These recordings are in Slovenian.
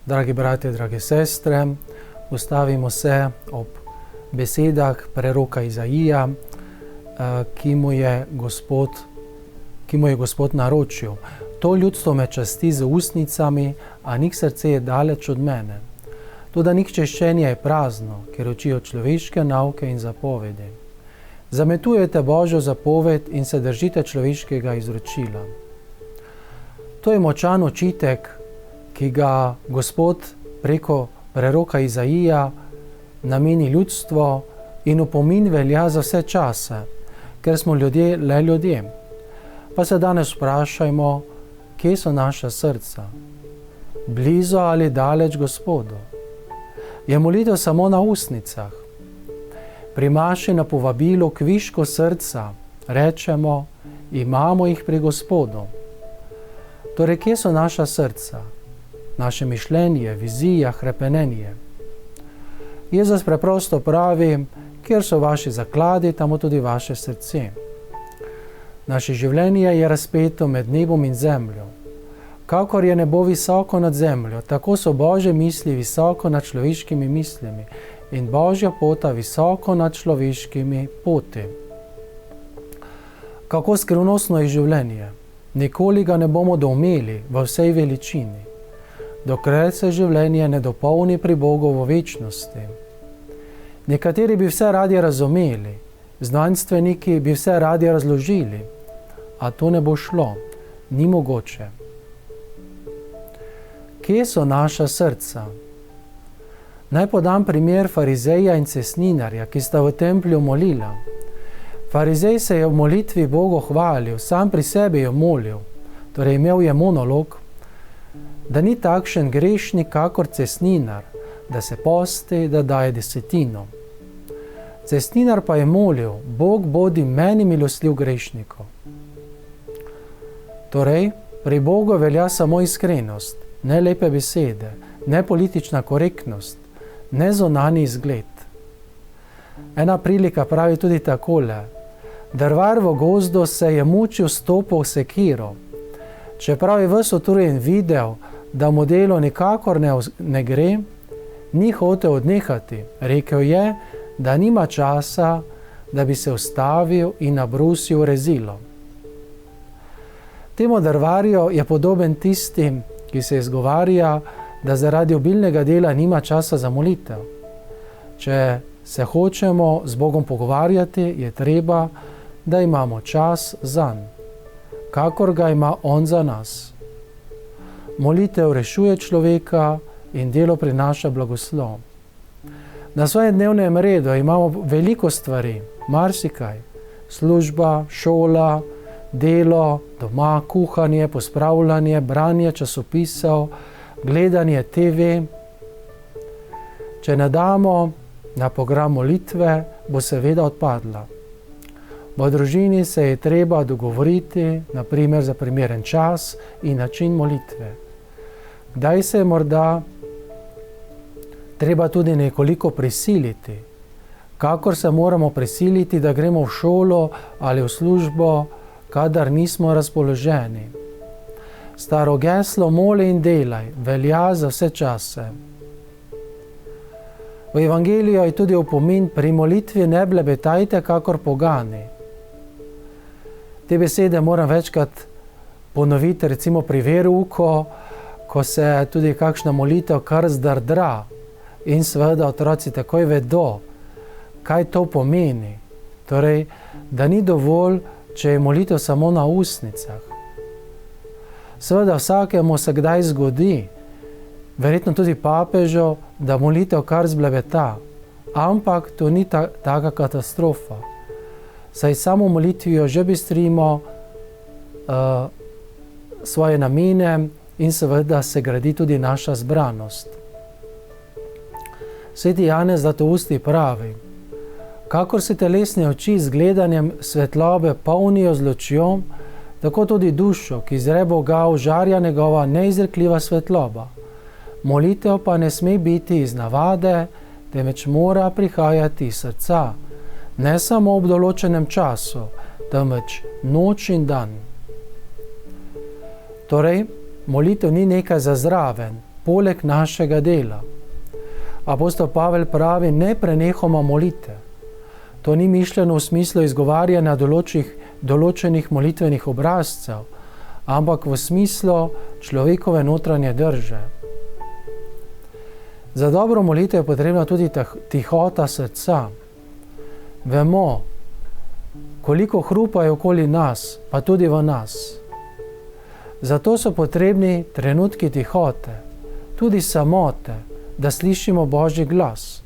Dragi bratje, drage sestre, ustavimo se ob besedah preroka Izaija, ki mu je Gospod naročil. To ljudstvo me časti z ustnicami, a njih srce je daleč od mene. Toda njih češčenje je prazno, ker učijo človeške nauke in zapovedi. Zametujete Božjo zapoved in se držite človeškega izročila. To je močan očitek, ki ga Gospod preko preroka Izaija nameni ljudstvo in opomin velja za vse čase, ker smo ljudje le ljudje. Pa se danes vprašajmo, kje so naša srca? Blizu ali daleč Gospodu? Je molitev samo na ustnicah? Pri maši na povabilo k višku srca rečemo, imamo jih pri Gospodu. Torej, kje so naša srca? Naše mišljenje, vizija, hrepenenje. Jezus preprosto pravi, kjer so vaši zakladi, tamo tudi vaše srce. Naše življenje je razpeto med nebom in zemljo. Kakor je nebo visoko nad zemljo, tako so Božje misli visoko nad človeškimi mislimi in Božja pota visoko nad človeškimi poti. Kako skrivnostno je življenje? Nikoli ga ne bomo doumeli v vsej veličini, dokler se življenje ne dopolni pri Bogu v večnosti. Nekateri bi vse radi razumeli, znanstveniki bi vse radi razložili, a to ne bo šlo, ni mogoče. Kje so naša srca? Naj podam primer farizeja in cestninarja, ki sta v templju molila. Farizej se je v molitvi Bogu hvalil, sam pri sebi je molil, torej imel je monolog, da ni takšen grešnik kakor cestninar, da se posti, da daje desetino. Cestninar pa je molil, Bog bodi meni milostljiv grešniku. Torej, pri Bogu velja samo iskrenost, ne lepe besede, ne politična korektnost, ne zunanji izgled. Ena prilika pravi tudi takole: drvar v gozdu se je mučil s topo sekiro. Čeprav je ves utrujen videl, da mu delo nikakor ne gre, ni hotel odnehati. Rekel je, da nima časa, da bi se ustavil in nabrusil rezilo. Temu drvarju je podoben tistim, ki se izgovarja, da zaradi obilnega dela nima časa za molitev. Če se hočemo z Bogom pogovarjati, je treba, da imamo čas zanj, kakor ga ima On za nas. Molitev rešuje človeka in delo prinaša blagoslov. Na svojem dnevnem redu imamo veliko stvari, marsikaj. Služba, šola, delo, doma, kuhanje, pospravljanje, branje časopisov, gledanje TV. Če ne damo na program molitve, bo seveda odpadla. V družini se je treba dogovoriti, naprimer za primeren čas in način molitve. Kdaj se je morda treba tudi nekoliko prisiliti, kakor se moramo prisiliti, da gremo v šolo ali v službo, kadar nismo razpoloženi. Staro geslo moli in delaj velja za vse čase. V Evangeliju je tudi opomin: pri molitvi ne blebetajte kakor pogani. Te besede moram večkrat ponoviti, recimo pri verouku, ko se tudi kakšna molitev kar zdrdra in seveda otroci takoj vedo, kaj to pomeni. Torej, da ni dovolj, če je molitev samo na ustnicah. Seveda vsakemu se kdaj zgodi, verjetno tudi papežu, da molitev kar zblebeta, ampak to ni taka katastrofa. Saj samo molitvijo že bistrimo svoje namene in seveda se gradi tudi naša zbranost. Sveti Janez Zlatousti pravi: kakor se telesne oči z gledanjem svetlobe polnijo z lučjo, tako tudi dušo, ki zre Boga, užarja njegova neizrekljiva svetloba. Molitev pa ne sme biti iz navade, temveč mora prihajati iz srca, ne samo ob določenem času, temveč noč in dan. Torej, molitev ni nekaj za zraven, poleg našega dela. Apostol Pavel pravi, ne prenehoma molite. To ni mišljeno v smislu izgovarjanja določenih molitvenih obrazcev, ampak v smislu človekove notranje drže. Za dobro molitev je potrebna tudi tihota srca. Vemo, koliko hrupa je okoli nas, pa tudi v nas. Zato so potrebni trenutki tihote, tudi samote, da slišimo Božji glas.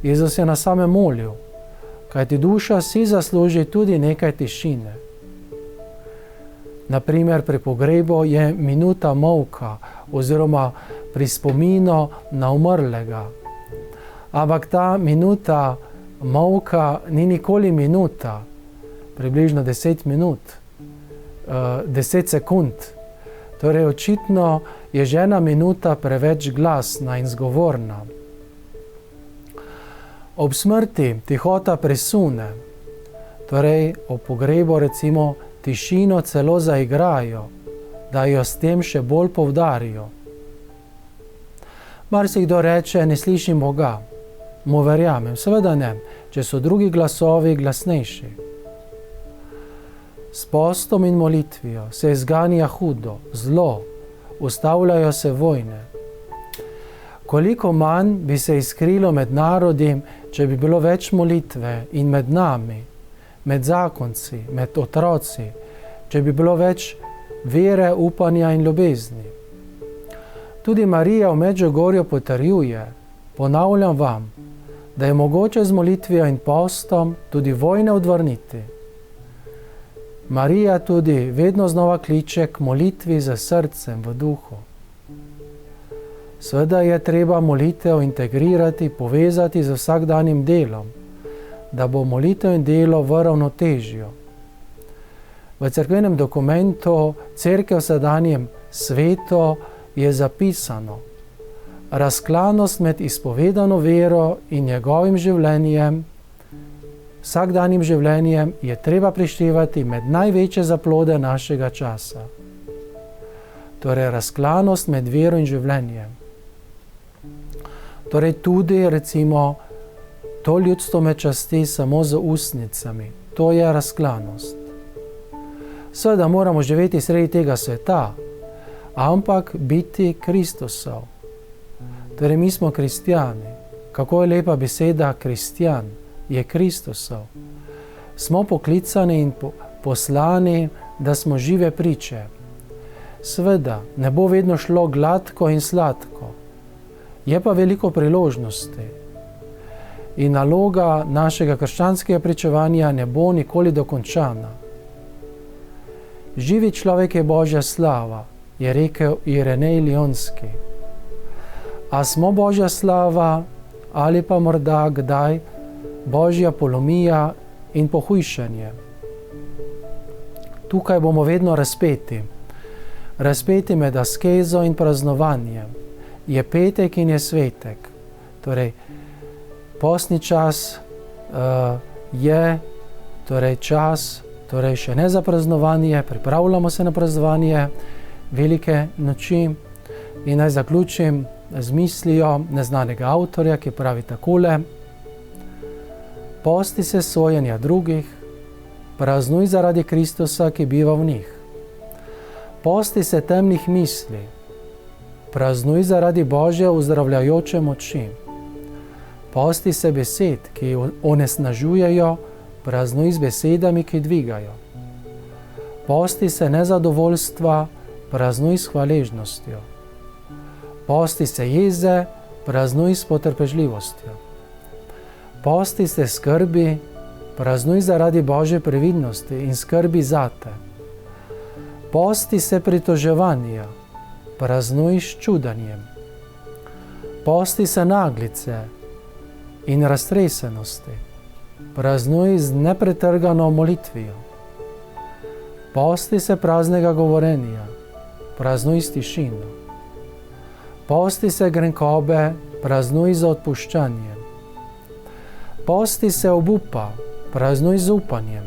Jezus je nas same molil, kajti duša si zasluži tudi nekaj tišine. Naprimer, pri pogrebu je minuta molka oziroma pri spominu na umrlega. Ampak ta minuta molka ni nikoli minuta, približno 10 minut, 10 sekund. Torej, očitno je že ena minuta preveč glasna in zgovorna. Ob smrti tihota presune, torej ob pogrebu recimo tišino celo zaigrajo, da jo s tem še bolj poudarijo. Marsikdo reče, ne slišim Boga. Mu verjamem, seveda ne, če so drugi glasovi glasnejši. S postom in molitvijo se izganja hudo, zlo, ustavljajo se vojne. Koliko manj bi se iskrilo med narodim, če bi bilo več molitve in med nami, med zakonci, med otroci, če bi bilo več vere, upanja in ljubezni. Tudi Marija v Medžugorju potrjuje, ponavljam vam, da je mogoče z molitvijo in postom tudi vojne odvrniti. Marija tudi vedno znova kliče k molitvi z srcem v duhu. Seveda je treba molitev integrirati, povezati z vsakdanjim delom, da bo molitev in delo v ravnotežju. V cerkvenem dokumentu Cerkev v sedanjem svetu je zapisano: razklanost med izpovedano vero in njegovim življenjem, vsakdanjim življenjem je treba prištevati med največje zaplode našega časa. Torej, razklanost med vero in življenjem. Torej, tudi recimo to ljudstvo me časti samo z ustnicami. To je razklanost. Seveda moramo živeti sredi tega sveta, ampak biti Kristusov. Torej, mi smo kristjani. Kako je lepa beseda kristjan, je Kristusov. Smo poklicani in poslani, da smo žive priče. Seveda, ne bo vedno šlo gladko in sladko. Je pa veliko priložnosti. In naloga našega krščanskega pričevanja ne bo nikoli dokončana. Živi človek je Božja slava, je rekel Irenej Lionski. A smo Božja slava ali pa morda kdaj Božja polomija in pohujšanje? Tukaj bomo vedno razpeti. Razpeti med askezo in praznovanjem. Je petek in je svetek. Torej, postni čas je čas, še ne za praznovanje, pripravljamo se na praznovanje velike noči. In naj zaključim z mislijo neznanega avtorja, ki pravi takole: posti se sojenja drugih, praznuj zaradi Kristusa, ki biva v njih. Posti se temnih misli, praznuj zaradi Božje uzdravljajoče moči. Posti se besed, ki onesnažujejo, praznuj z besedami, ki dvigajo. Posti se nezadovoljstva, praznuj s hvaležnostjo. Posti se jeze, praznuj s potrpežljivostjo. Posti se skrbi, praznuj zaradi Božje previdnosti in skrbi zate. Posti se pritoževanja, praznuj s čudanjem. Posti se naglice in raztresenosti, praznuj z nepretrgano molitvijo. Posti se praznega govorenja, praznuj s tišino. Posti se grenkobe, praznuj z odpuščanjem. Posti se obupa, praznuj z upanjem.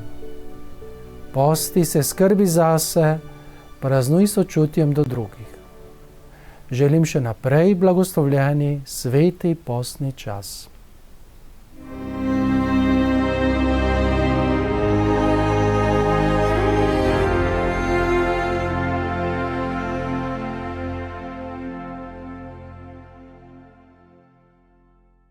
Posti se skrbi zase, praznuj s sočutjem do drugih. želim še naprej blagoslovljeni sveti postni čas.